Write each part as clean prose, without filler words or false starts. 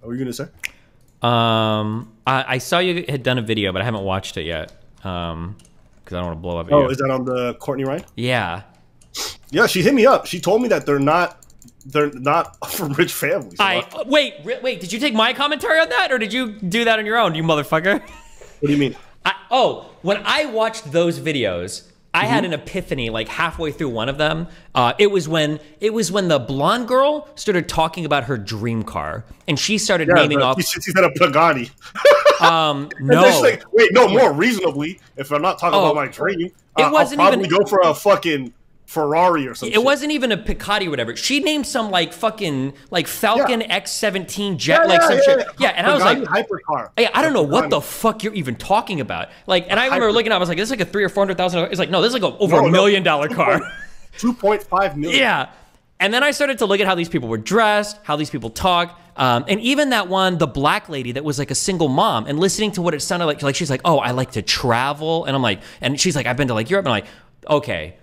What were you gonna say? I saw you had done a video, but I haven't watched it yet. Because I don't want to blow up. Oh, is that on the Courtney Ryan? Yeah. Yeah, she hit me up. She told me that they're not from rich families. Wait. Did you take my commentary on that, or did you do that on your own, you motherfucker? What do you mean? When I watched those videos, I had an epiphany like halfway through one of them. It was when the blonde girl started talking about her dream car, and she started naming off. She said a Pagani. No. Like, wait, no, more reasonably. If I'm not talking about my dream, it wasn't I'll probably go for a fucking Ferrari or something. It wasn't even a Piccati or whatever. She named some like fucking like Falcon X-17 jet, some shit. Yeah, and I was like, hypercar. Yeah, I don't know what the fuck you're even talking about. Like, and I remember looking at it, I was like, this is like a $300,000 or $400,000. It's like, no, this is like over $1 million car. 2.5 million. Yeah. And then I started to look at how these people were dressed, how these people talk. And even that one, the black lady that was like a single mom, and listening to what it sounded like she's like, oh, I like to travel. And I'm like, and she's like, I've been to like Europe. And I'm like, okay.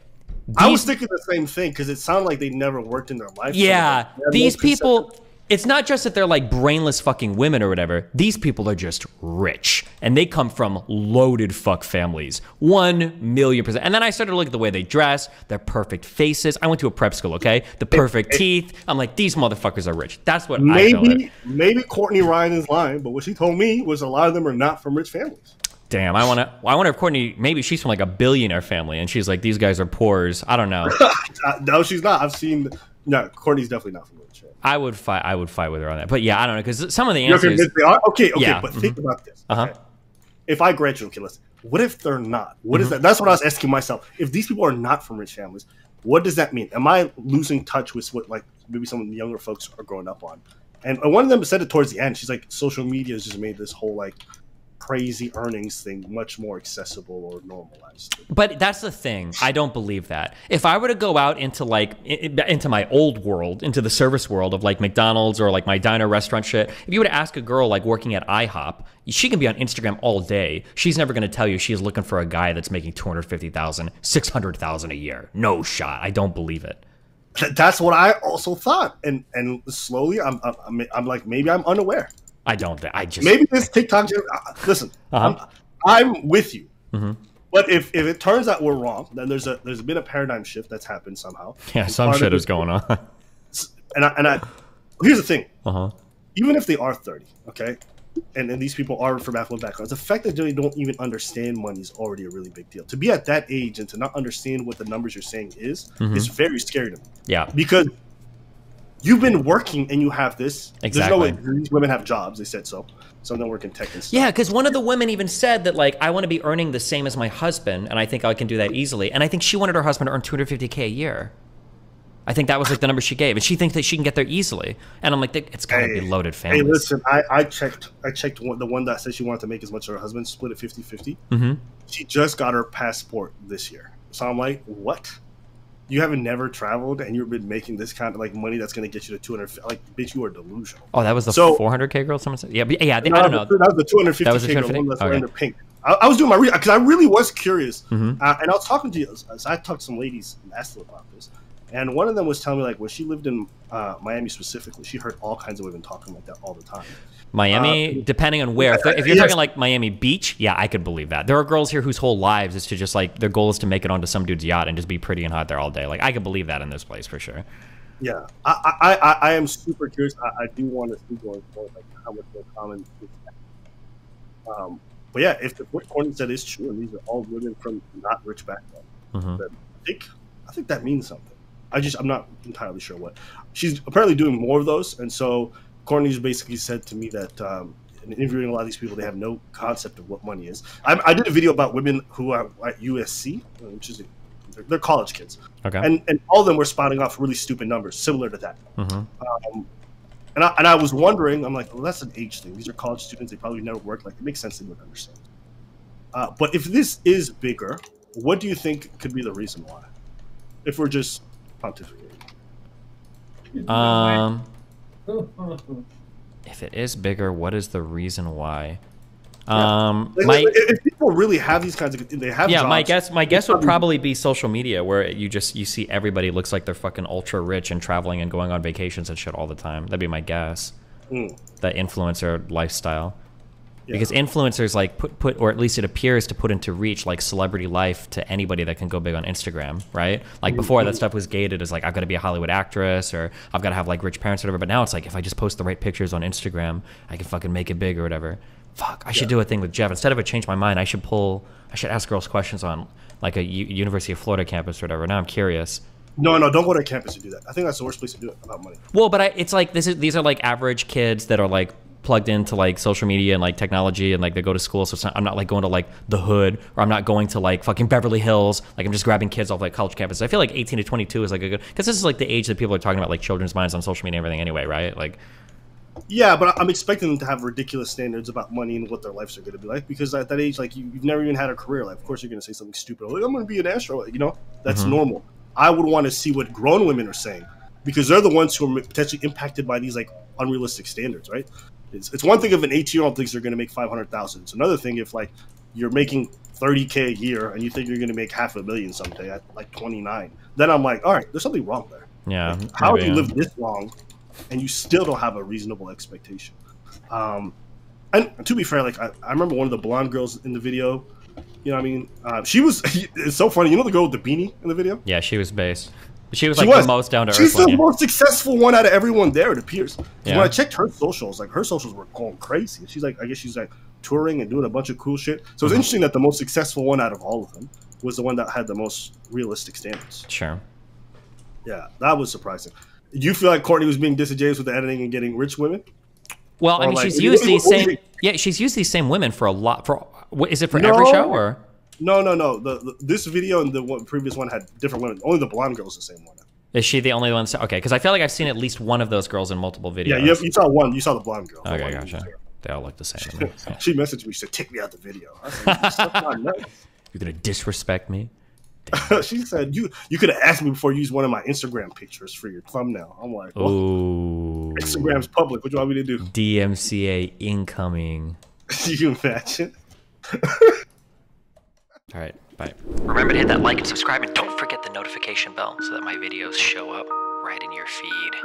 I was thinking the same thing because it sounded like they never worked in their life. Yeah, these people, it's not just that they're like brainless fucking women or whatever. These people are just rich, and they come from loaded fuck families. 1,000,000%. And then I started to look at the way they dress, their perfect faces. I went to a prep school, okay? The perfect teeth. I'm like, these motherfuckers are rich. That's what I felt. Maybe Courtney Ryan is lying, but what she told me was a lot of them are not from rich families. Damn, I wonder if Courtney, maybe she's from like a billionaire family, and she's like, these guys are poors. I don't know. No, she's not. No, Courtney's definitely not from rich. I would fight with her on that. But yeah, I don't know, because some of the answers. They are? Okay, yeah. But think about this. Okay? If I grant you, okay, listen, what if they're not? What is that? That's what I was asking myself. If these people are not from rich families, what does that mean? Am I losing touch with what like maybe some of the younger folks are growing up on? And one of them said it towards the end. She's like, social media has just made this whole like crazy earnings thing much more accessible or normalized. But that's the thing. I don't believe that. If I were to go out into like into my old world, into the service world of like McDonald's or like my diner restaurant shit, if you were to ask a girl like working at IHOP, she can be on Instagram all day. She's never going to tell you she's looking for a guy that's making $250,000, $600,000 a year. No shot. I don't believe it. That's what I also thought, and slowly I'm like, maybe I'm unaware. I don't. I just maybe this TikTok. Listen, I'm with you, but if it turns out we're wrong, then there's been a paradigm shift that's happened somehow. Yeah, some shit is going on. And here's the thing. Even if they are 30, okay, and these people are from affluent backgrounds, the fact that they don't even understand money is already a really big deal. To be at that age and to not understand what the numbers you're saying is very scary to me. Yeah, because you've been working and you have this. Exactly. There's no way these women have jobs. They said so. Some of them work in tech and stuff. Yeah, because one of the women even said that, like, I want to be earning the same as my husband, and I think I can do that easily. And I think she wanted her husband to earn $250K a year. I think that was like the number she gave, and she thinks that she can get there easily. And I'm like, it's gotta be loaded families. Hey, listen, I checked the one that said she wanted to make as much as her husband, split it 50-50. She just got her passport this year. So I'm like, what? You haven't never traveled and you've been making this kind of like money that's going to get you to 200? Like, bitch, you are delusional. Oh, that was the 400K girl. Someone said, yeah, I don't know. That was the 250K girl, one that's wearing the pink. I was doing my research because I really was curious, and I was talking to you. So I talked to some ladies and asked them about this, and one of them was telling me like when she lived in Miami specifically, she heard all kinds of women talking like that all the time. Miami, depending on where. If you're talking like Miami Beach, yeah, I could believe that. There are girls here whose whole lives is to just like, their goal is to make it onto some dude's yacht and just be pretty and hot there all day. Like, I could believe that in this place for sure. Yeah, I am super curious. I do want to see going forward, like how much more common is that. But yeah, if what Courtney said is true, and these are all women from not rich backgrounds, then I think that means something. I'm not entirely sure what. She's apparently doing more of those, and so Courtney's basically said to me that in interviewing a lot of these people, they have no concept of what money is. I did a video about women who are at USC, which is they're college kids, and all of them were spouting off really stupid numbers similar to that. And I was wondering, I'm like, well, that's an age thing. These are college students; they probably never worked. Like, it makes sense they would understand. But if this is bigger, what do you think could be the reason why? If we're just pontificating. If it is bigger, what is the reason why? If people really have these kinds of, they have jobs, my guess would probably be social media, where you see everybody looks like they're fucking ultra rich and traveling and going on vacations and shit all the time. That'd be my guess. Mm. the influencer lifestyle. Yeah. Because influencers like put or at least it appears to put into reach like celebrity life to anybody that can go big on Instagram, right? Like before that stuff was gated as like I've got to be a Hollywood actress or I've got to have like rich parents or whatever. But now it's like if I just post the right pictures on Instagram, I can fucking make it big or whatever. Fuck, I should do a thing with Jeff. Instead of it change my mind, I should ask girls questions on like a University of Florida campus or whatever. Now I'm curious. No, don't go to campus to do that. I think that's the worst place to do it about money. Well, but it's like these are like average kids that are like plugged into like social media and like technology and like they go to school. So I'm not like going to like the hood or I'm not going to like fucking Beverly Hills. Like I'm just grabbing kids off like college campuses. I feel like 18 to 22 is like a good, because this is like the age that people are talking about like children's minds on social media and everything anyway, right? Like, yeah, but I'm expecting them to have ridiculous standards about money and what their lives are going to be like, because at that age, like you've never even had a career. Like, of course, you're going to say something stupid. Like, I'm going to be an astronaut. You know, that's normal. I would want to see what grown women are saying, because they're the ones who are potentially impacted by these like unrealistic standards, right? It's one thing if an 18-year-old thinks they're going to make 500,000. It's another thing if like you're making 30K a year and you think you're going to make $500,000 someday at like 29. Then I'm like, all right, there's something wrong there. Yeah. Like, how have you lived this long and you still don't have a reasonable expectation? And to be fair, like I remember one of the blonde girls in the video. You know what I mean? She was. It's so funny. You know the girl with the beanie in the video? Yeah, she was based. She was like the most down to earth. She's the most successful one out of everyone there, it appears. Yeah. When I checked her socials, like her socials were going crazy. She's like, I guess she's like touring and doing a bunch of cool shit. So it's interesting that the most successful one out of all of them was the one that had the most realistic standards. Sure. Yeah, that was surprising. Do you feel like Courtney was being disingenuous with the editing and getting rich women? Well, Or I mean, like, she's used these what do you same. think? Yeah, she's used these same women for a lot. Is it for every show or? No. This video and the previous one had different women. Only the blonde girl is the same one. Is she the only one? Okay, because I feel like I've seen at least one of those girls in multiple videos. Yeah, you saw one. You saw the blonde girl. Okay, gotcha. They all look the same. To me. Yeah. She messaged me. She said, "Take me out the video." I was like, "That's not nice." You're gonna disrespect me? She said, "You could have asked me before you used one of my Instagram pictures for your thumbnail." I'm like, well, "Ooh, Instagram's public. What do you want me to do?" DMCA incoming. Do you imagine? All right, bye. Remember to hit that like and subscribe, and don't forget the notification bell so that my videos show up right in your feed.